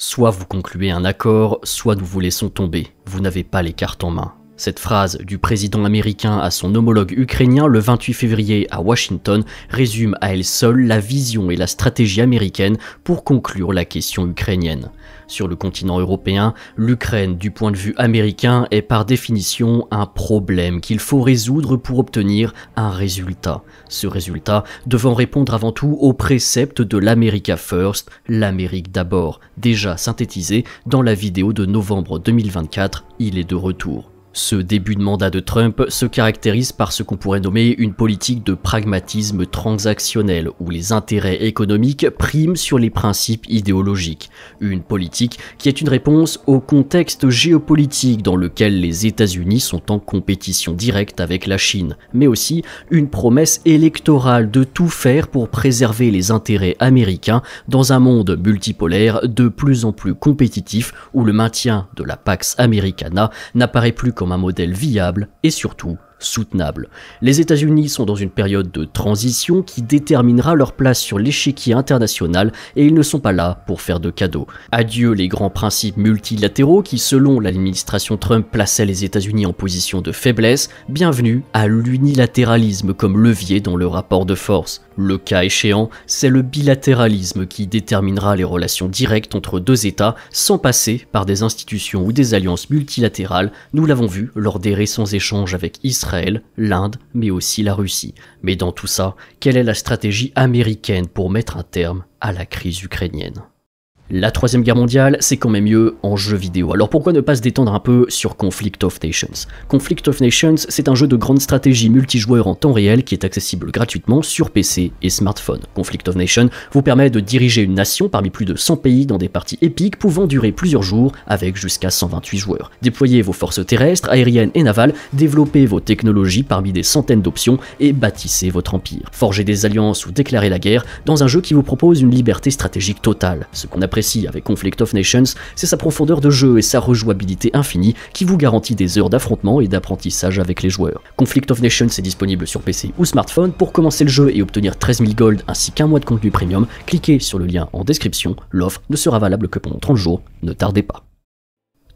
Soit vous concluez un accord, soit nous vous laissons tomber. Vous n'avez pas les cartes en main. Cette phrase du président américain à son homologue ukrainien le 28 février à Washington résume à elle seule la vision et la stratégie américaine pour conclure la question ukrainienne. Sur le continent européen, l'Ukraine, du point de vue américain, est par définition un problème qu'il faut résoudre pour obtenir un résultat. Ce résultat devant répondre avant tout au précepte de l'America First, l'Amérique d'abord, déjà synthétisé dans la vidéo de novembre 2024, il est de retour. Ce début de mandat de Trump se caractérise par ce qu'on pourrait nommer une politique de pragmatisme transactionnel, où les intérêts économiques priment sur les principes idéologiques. Une politique qui est une réponse au contexte géopolitique dans lequel les États-Unis sont en compétition directe avec la Chine, mais aussi une promesse électorale de tout faire pour préserver les intérêts américains dans un monde multipolaire de plus en plus compétitif où le maintien de la Pax Americana n'apparaît plus comme un modèle viable et surtout soutenable. Les États-Unis sont dans une période de transition qui déterminera leur place sur l'échiquier international et ils ne sont pas là pour faire de cadeaux. Adieu les grands principes multilatéraux qui, selon l'administration Trump, plaçaient les États-Unis en position de faiblesse. Bienvenue à l'unilatéralisme comme levier dans le rapport de force. Le cas échéant, c'est le bilatéralisme qui déterminera les relations directes entre deux États sans passer par des institutions ou des alliances multilatérales. Nous l'avons vu lors des récents échanges avec Israël, l'Inde, mais aussi la Russie. Mais dans tout ça, quelle est la stratégie américaine pour mettre un terme à la crise ukrainienne ? La Troisième Guerre mondiale, c'est quand même mieux en jeu vidéo. Alors pourquoi ne pas se détendre un peu sur Conflict of Nations ? Conflict of Nations, c'est un jeu de grande stratégie multijoueur en temps réel qui est accessible gratuitement sur PC et smartphone. Conflict of Nations vous permet de diriger une nation parmi plus de 100 pays dans des parties épiques pouvant durer plusieurs jours avec jusqu'à 128 joueurs. Déployez vos forces terrestres, aériennes et navales, développez vos technologies parmi des centaines d'options et bâtissez votre empire. Forgez des alliances ou déclarez la guerre dans un jeu qui vous propose une liberté stratégique totale. Ce qu'on apprécie avec Conflict of Nations, c'est sa profondeur de jeu et sa rejouabilité infinie qui vous garantit des heures d'affrontement et d'apprentissage avec les joueurs. Conflict of Nations est disponible sur PC ou smartphone. Pour commencer le jeu et obtenir 13 000 gold ainsi qu'un mois de contenu premium, cliquez sur le lien en description. L'offre ne sera valable que pendant 30 jours, ne tardez pas.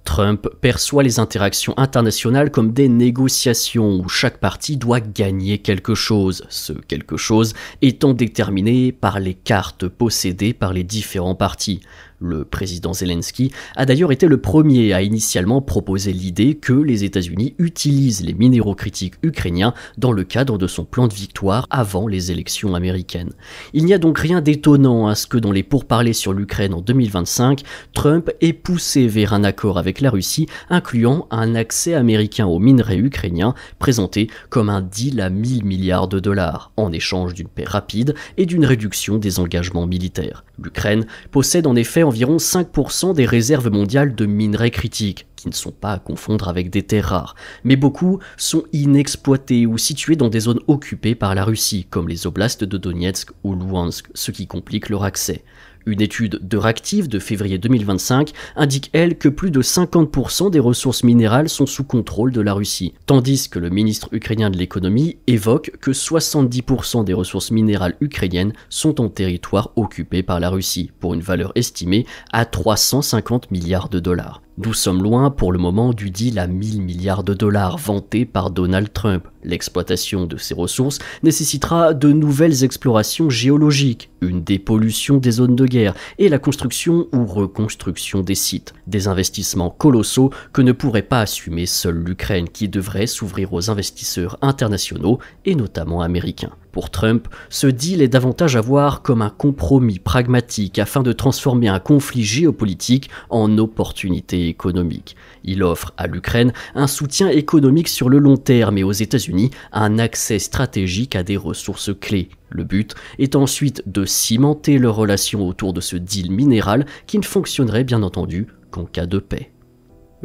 Trump perçoit les interactions internationales comme des négociations où chaque partie doit gagner quelque chose, ce quelque chose étant déterminé par les cartes possédées par les différents partis. Le président Zelensky a d'ailleurs été le premier à initialement proposer l'idée que les États-Unis utilisent les minéraux critiques ukrainiens dans le cadre de son plan de victoire avant les élections américaines. Il n'y a donc rien d'étonnant à ce que dans les pourparlers sur l'Ukraine en 2025, Trump ait poussé vers un accord avec la Russie incluant un accès américain aux minerais ukrainiens présenté comme un deal à 1000 milliards de dollars en échange d'une paix rapide et d'une réduction des engagements militaires. L'Ukraine possède en effet environ 5% des réserves mondiales de minerais critiques, qui ne sont pas à confondre avec des terres rares, mais beaucoup sont inexploités ou situés dans des zones occupées par la Russie, comme les oblasts de Donetsk ou Louhansk, ce qui complique leur accès. Une étude d'Euractiv de février 2025 indique, elle, que plus de 50% des ressources minérales sont sous contrôle de la Russie, tandis que le ministre ukrainien de l'économie évoque que 70% des ressources minérales ukrainiennes sont en territoire occupé par la Russie, pour une valeur estimée à 350 milliards de dollars. Nous sommes loin pour le moment du deal à 1000 milliards de dollars vanté par Donald Trump. L'exploitation de ces ressources nécessitera de nouvelles explorations géologiques, une dépollution des zones de guerre et la construction ou reconstruction des sites. Des investissements colossaux que ne pourrait pas assumer seule l'Ukraine qui devrait s'ouvrir aux investisseurs internationaux et notamment américains. Pour Trump, ce deal est davantage à voir comme un compromis pragmatique afin de transformer un conflit géopolitique en opportunité économique. Il offre à l'Ukraine un soutien économique sur le long terme et aux États-Unis un accès stratégique à des ressources clés. Le but est ensuite de cimenter leurs relations autour de ce deal minéral qui ne fonctionnerait bien entendu qu'en cas de paix.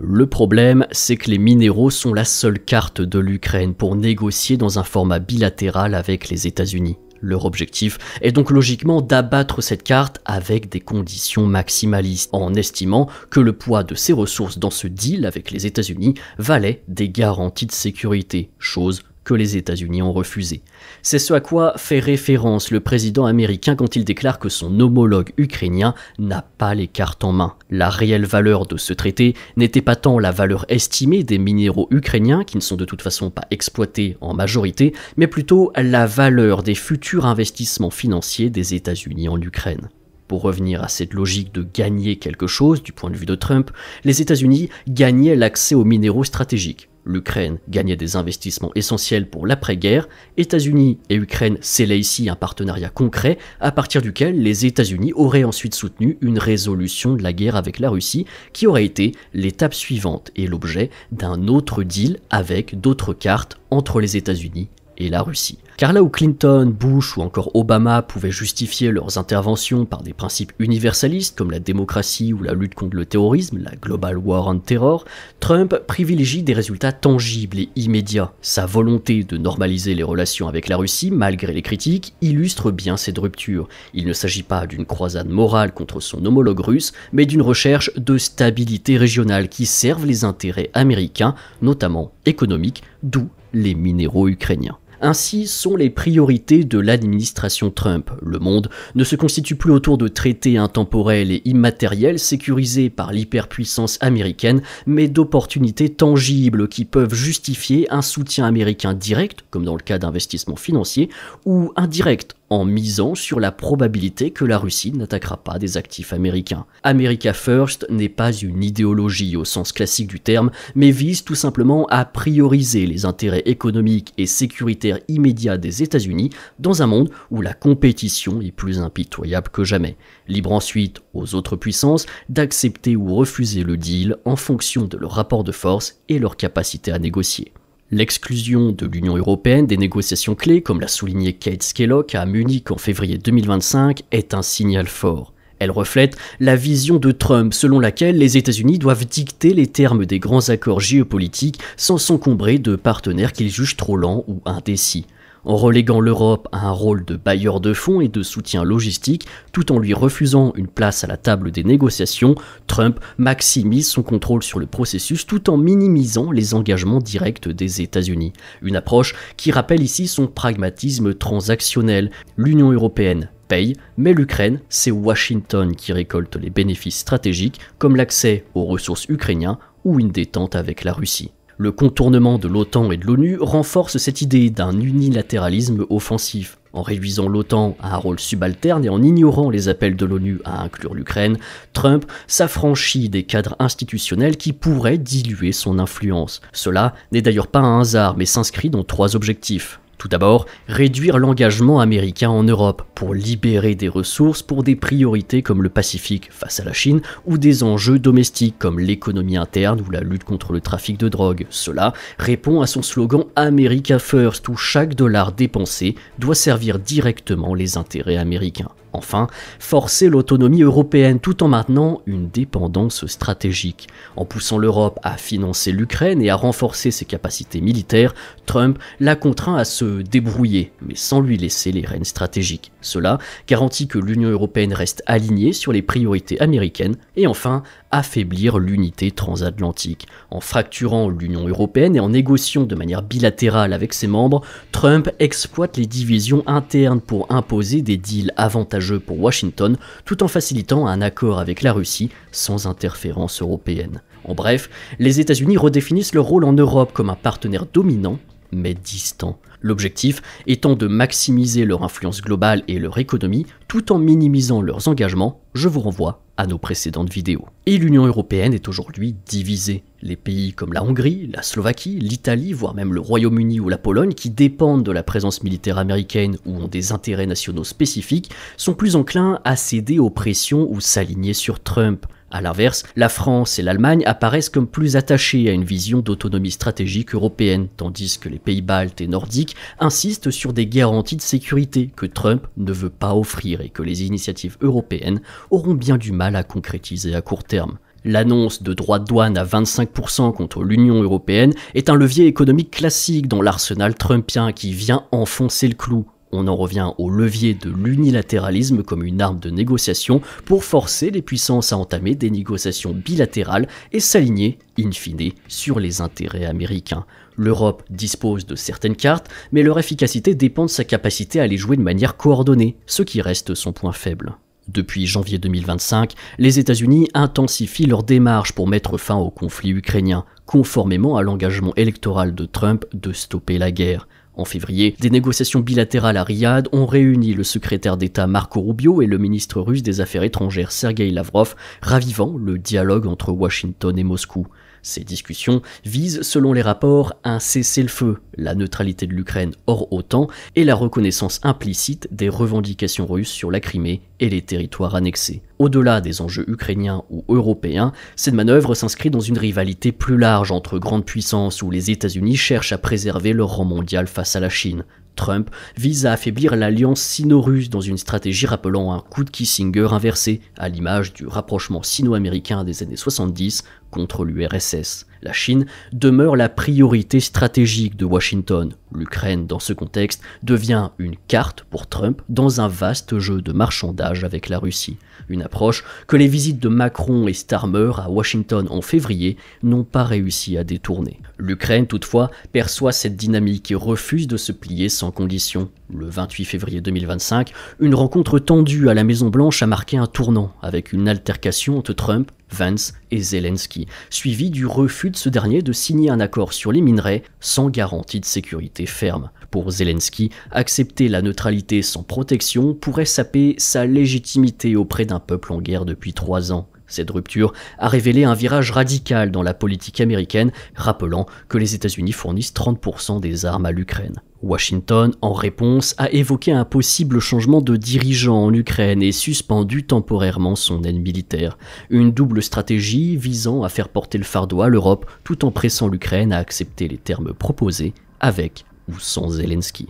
Le problème, c'est que les minéraux sont la seule carte de l'Ukraine pour négocier dans un format bilatéral avec les États-Unis. Leur objectif est donc logiquement d'abattre cette carte avec des conditions maximalistes, en estimant que le poids de ces ressources dans ce deal avec les États-Unis valait des garanties de sécurité, chose que les États-Unis ont refusé. C'est ce à quoi fait référence le président américain quand il déclare que son homologue ukrainien n'a pas les cartes en main. La réelle valeur de ce traité n'était pas tant la valeur estimée des minéraux ukrainiens, qui ne sont de toute façon pas exploités en majorité, mais plutôt la valeur des futurs investissements financiers des États-Unis en Ukraine. Pour revenir à cette logique de gagner quelque chose du point de vue de Trump, les États-Unis gagnaient l'accès aux minéraux stratégiques. L'Ukraine gagnait des investissements essentiels pour l'après-guerre. États-Unis et Ukraine scellaient ici un partenariat concret à partir duquel les États-Unis auraient ensuite soutenu une résolution de la guerre avec la Russie qui aurait été l'étape suivante et l'objet d'un autre deal avec d'autres cartes entre les États-Unis et la Russie. Car là où Clinton, Bush ou encore Obama pouvaient justifier leurs interventions par des principes universalistes comme la démocratie ou la lutte contre le terrorisme, la Global War on Terror, Trump privilégie des résultats tangibles et immédiats. Sa volonté de normaliser les relations avec la Russie, malgré les critiques, illustre bien cette rupture. Il ne s'agit pas d'une croisade morale contre son homologue russe, mais d'une recherche de stabilité régionale qui serve les intérêts américains, notamment économiques, d'où les minéraux ukrainiens. Ainsi sont les priorités de l'administration Trump. Le monde ne se constitue plus autour de traités intemporels et immatériels sécurisés par l'hyperpuissance américaine, mais d'opportunités tangibles qui peuvent justifier un soutien américain direct, comme dans le cas d'investissements financiers, ou indirect, en misant sur la probabilité que la Russie n'attaquera pas des actifs américains. America First n'est pas une idéologie au sens classique du terme, mais vise tout simplement à prioriser les intérêts économiques et sécuritaires immédiats des États-Unis dans un monde où la compétition est plus impitoyable que jamais. Libre ensuite aux autres puissances d'accepter ou refuser le deal en fonction de leur rapport de force et leur capacité à négocier. L'exclusion de l'Union européenne des négociations clés, comme l'a souligné Keith Kellogg à Munich en février 2025, est un signal fort. Elle reflète la vision de Trump selon laquelle les États-Unis doivent dicter les termes des grands accords géopolitiques sans s'encombrer de partenaires qu'ils jugent trop lents ou indécis. En reléguant l'Europe à un rôle de bailleur de fonds et de soutien logistique, tout en lui refusant une place à la table des négociations, Trump maximise son contrôle sur le processus tout en minimisant les engagements directs des États-Unis. Une approche qui rappelle ici son pragmatisme transactionnel. L'Union européenne paye, mais l'Ukraine, c'est Washington qui récolte les bénéfices stratégiques comme l'accès aux ressources ukrainiennes ou une détente avec la Russie. Le contournement de l'OTAN et de l'ONU renforce cette idée d'un unilatéralisme offensif. En réduisant l'OTAN à un rôle subalterne et en ignorant les appels de l'ONU à inclure l'Ukraine, Trump s'affranchit des cadres institutionnels qui pourraient diluer son influence. Cela n'est d'ailleurs pas un hasard, mais s'inscrit dans 3 objectifs. Tout d'abord, réduire l'engagement américain en Europe pour libérer des ressources pour des priorités comme le Pacifique face à la Chine ou des enjeux domestiques comme l'économie interne ou la lutte contre le trafic de drogue. Cela répond à son slogan America First où chaque dollar dépensé doit servir directement les intérêts américains. Enfin, forcer l'autonomie européenne tout en maintenant une dépendance stratégique. En poussant l'Europe à financer l'Ukraine et à renforcer ses capacités militaires, Trump l'a contraint à se débrouiller, mais sans lui laisser les rênes stratégiques. Cela garantit que l'Union européenne reste alignée sur les priorités américaines et enfin, affaiblir l'unité transatlantique. En fracturant l'Union européenne et en négociant de manière bilatérale avec ses membres, Trump exploite les divisions internes pour imposer des deals avantageux pour Washington tout en facilitant un accord avec la Russie sans interférence européenne. En bref, les États-Unis redéfinissent leur rôle en Europe comme un partenaire dominant mais distant. L'objectif étant de maximiser leur influence globale et leur économie tout en minimisant leurs engagements, je vous renvoie à nos précédentes vidéos. Et l'Union européenne est aujourd'hui divisée. Les pays comme la Hongrie, la Slovaquie, l'Italie, voire même le Royaume-Uni ou la Pologne, qui dépendent de la présence militaire américaine ou ont des intérêts nationaux spécifiques, sont plus enclins à céder aux pressions ou s'aligner sur Trump. A l'inverse, la France et l'Allemagne apparaissent comme plus attachées à une vision d'autonomie stratégique européenne, tandis que les pays baltes et nordiques insistent sur des garanties de sécurité que Trump ne veut pas offrir et que les initiatives européennes auront bien du mal à concrétiser à court terme. L'annonce de droits de douane à 25% contre l'Union européenne est un levier économique classique dans l'arsenal trumpien qui vient enfoncer le clou. On en revient au levier de l'unilatéralisme comme une arme de négociation pour forcer les puissances à entamer des négociations bilatérales et s'aligner, in fine, sur les intérêts américains. L'Europe dispose de certaines cartes, mais leur efficacité dépend de sa capacité à les jouer de manière coordonnée, ce qui reste son point faible. Depuis janvier 2025, les États-Unis intensifient leurs démarches pour mettre fin au conflit ukrainien, conformément à l'engagement électoral de Trump de stopper la guerre. En février, des négociations bilatérales à Riyad ont réuni le secrétaire d'État Marco Rubio et le ministre russe des Affaires étrangères Sergei Lavrov, ravivant le dialogue entre Washington et Moscou. Ces discussions visent, selon les rapports, un cessez-le-feu, la neutralité de l'Ukraine hors OTAN et la reconnaissance implicite des revendications russes sur la Crimée et les territoires annexés. Au-delà des enjeux ukrainiens ou européens, cette manœuvre s'inscrit dans une rivalité plus large entre grandes puissances où les États-Unis cherchent à préserver leur rang mondial face à la Chine. Trump vise à affaiblir l'alliance sino-russe dans une stratégie rappelant un coup de Kissinger inversé, à l'image du rapprochement sino-américain des années 70 contre l'URSS. La Chine demeure la priorité stratégique de Washington. L'Ukraine, dans ce contexte, devient une carte pour Trump dans un vaste jeu de marchandage avec la Russie. Une approche que les visites de Macron et Starmer à Washington en février n'ont pas réussi à détourner. L'Ukraine, toutefois, perçoit cette dynamique et refuse de se plier sans condition. Le 28 février 2025, une rencontre tendue à la Maison-Blanche a marqué un tournant avec une altercation entre Trump, Vance et Zelensky, suivi du refus de ce dernier de signer un accord sur les minerais sans garantie de sécurité ferme. Pour Zelensky, accepter la neutralité sans protection pourrait saper sa légitimité auprès d'un peuple en guerre depuis 3 ans. Cette rupture a révélé un virage radical dans la politique américaine, rappelant que les États-Unis fournissent 30% des armes à l'Ukraine. Washington, en réponse, a évoqué un possible changement de dirigeant en Ukraine et suspendu temporairement son aide militaire. Une double stratégie visant à faire porter le fardeau à l'Europe tout en pressant l'Ukraine à accepter les termes proposés, avec ou sans Zelensky.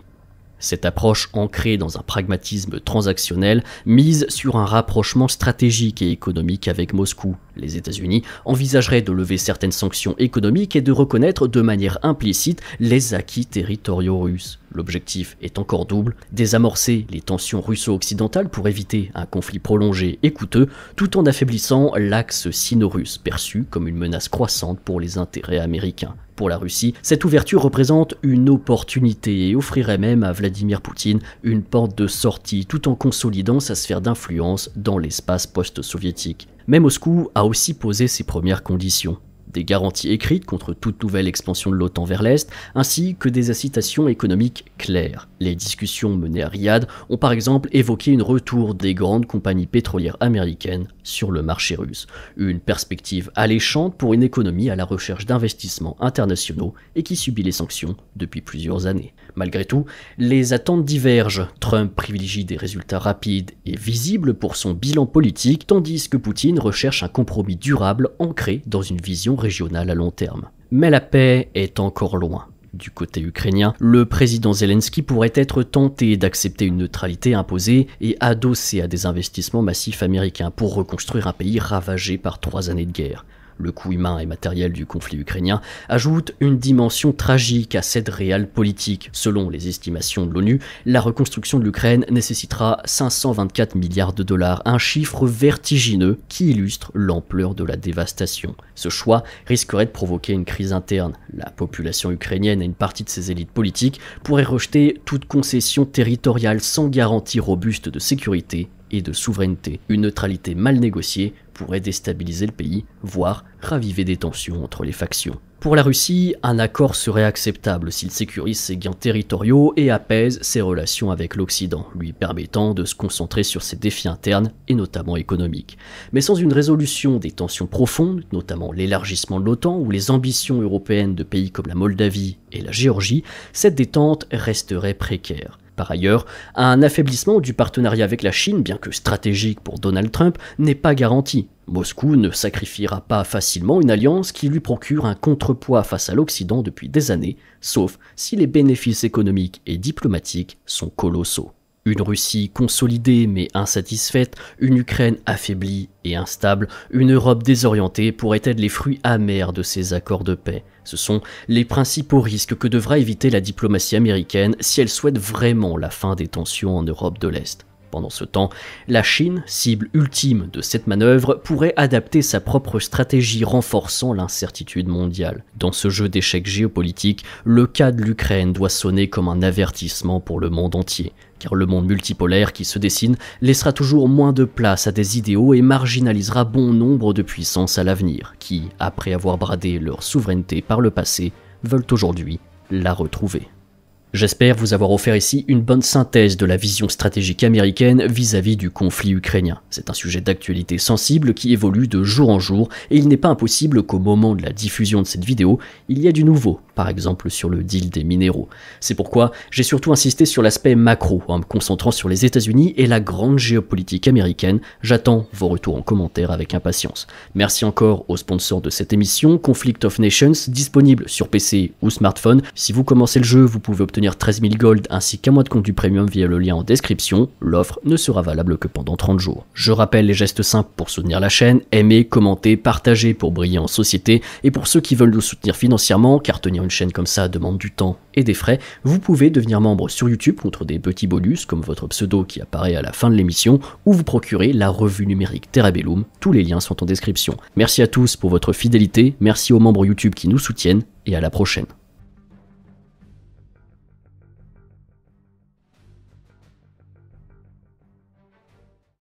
Cette approche ancrée dans un pragmatisme transactionnel mise sur un rapprochement stratégique et économique avec Moscou. Les États-Unis envisageraient de lever certaines sanctions économiques et de reconnaître de manière implicite les acquis territoriaux russes. L'objectif est encore double, désamorcer les tensions russo-occidentales pour éviter un conflit prolongé et coûteux, tout en affaiblissant l'axe sino-russe, perçu comme une menace croissante pour les intérêts américains. Pour la Russie, cette ouverture représente une opportunité et offrirait même à Vladimir Poutine une porte de sortie tout en consolidant sa sphère d'influence dans l'espace post-soviétique. Mais Moscou a aussi posé ses premières conditions. Des garanties écrites contre toute nouvelle expansion de l'OTAN vers l'Est, ainsi que des incitations économiques claires. Les discussions menées à Riyad ont par exemple évoqué un retour des grandes compagnies pétrolières américaines sur le marché russe. Une perspective alléchante pour une économie à la recherche d'investissements internationaux et qui subit les sanctions depuis plusieurs années. Malgré tout, les attentes divergent. Trump privilégie des résultats rapides et visibles pour son bilan politique, tandis que Poutine recherche un compromis durable ancré dans une vision régionale à long terme. Mais la paix est encore loin. Du côté ukrainien, le président Zelensky pourrait être tenté d'accepter une neutralité imposée et adossée à des investissements massifs américains pour reconstruire un pays ravagé par 3 années de guerre. Le coût humain et matériel du conflit ukrainien ajoute une dimension tragique à cette réelle politique. Selon les estimations de l'ONU, la reconstruction de l'Ukraine nécessitera 524 milliards de dollars, un chiffre vertigineux qui illustre l'ampleur de la dévastation. Ce choix risquerait de provoquer une crise interne. La population ukrainienne et une partie de ses élites politiques pourraient rejeter toute concession territoriale sans garantie robuste de sécurité et de souveraineté. Une neutralité mal négociée pourrait déstabiliser le pays, voire raviver des tensions entre les factions. Pour la Russie, un accord serait acceptable s'il sécurise ses gains territoriaux et apaise ses relations avec l'Occident, lui permettant de se concentrer sur ses défis internes et notamment économiques. Mais sans une résolution des tensions profondes, notamment l'élargissement de l'OTAN ou les ambitions européennes de pays comme la Moldavie et la Géorgie, cette détente resterait précaire. Par ailleurs, un affaiblissement du partenariat avec la Chine, bien que stratégique pour Donald Trump, n'est pas garanti. Moscou ne sacrifiera pas facilement une alliance qui lui procure un contrepoids face à l'Occident depuis des années, sauf si les bénéfices économiques et diplomatiques sont colossaux. Une Russie consolidée mais insatisfaite, une Ukraine affaiblie et instable, une Europe désorientée pourraient être les fruits amers de ces accords de paix. Ce sont les principaux risques que devra éviter la diplomatie américaine si elle souhaite vraiment la fin des tensions en Europe de l'Est. Pendant ce temps, la Chine, cible ultime de cette manœuvre, pourrait adapter sa propre stratégie renforçant l'incertitude mondiale. Dans ce jeu d'échecs géopolitiques, le cas de l'Ukraine doit sonner comme un avertissement pour le monde entier, car le monde multipolaire qui se dessine laissera toujours moins de place à des idéaux et marginalisera bon nombre de puissances à l'avenir, qui, après avoir bradé leur souveraineté par le passé, veulent aujourd'hui la retrouver. J'espère vous avoir offert ici une bonne synthèse de la vision stratégique américaine vis-à-vis du conflit ukrainien. C'est un sujet d'actualité sensible qui évolue de jour en jour et il n'est pas impossible qu'au moment de la diffusion de cette vidéo, il y ait du nouveau, par exemple sur le deal des minéraux. C'est pourquoi j'ai surtout insisté sur l'aspect macro en me concentrant sur les États-Unis et la grande géopolitique américaine. J'attends vos retours en commentaire avec impatience. Merci encore aux sponsors de cette émission, Conflict of Nations, disponible sur PC ou smartphone. Si vous commencez le jeu, vous pouvez obtenir 13 000 gold ainsi qu'un mois de compte premium via le lien en description. L'offre ne sera valable que pendant 30 jours. Je rappelle les gestes simples pour soutenir la chaîne: aimer, commenter, partager pour briller en société, et pour ceux qui veulent nous soutenir financièrement, car tenir une chaîne comme ça demande du temps et des frais, vous pouvez devenir membre sur YouTube contre des petits bonus comme votre pseudo qui apparaît à la fin de l'émission, ou vous procurer la revue numérique Terra Bellum. Tous les liens sont en description. Merci à tous pour votre fidélité, merci aux membres YouTube qui nous soutiennent, et à la prochaine.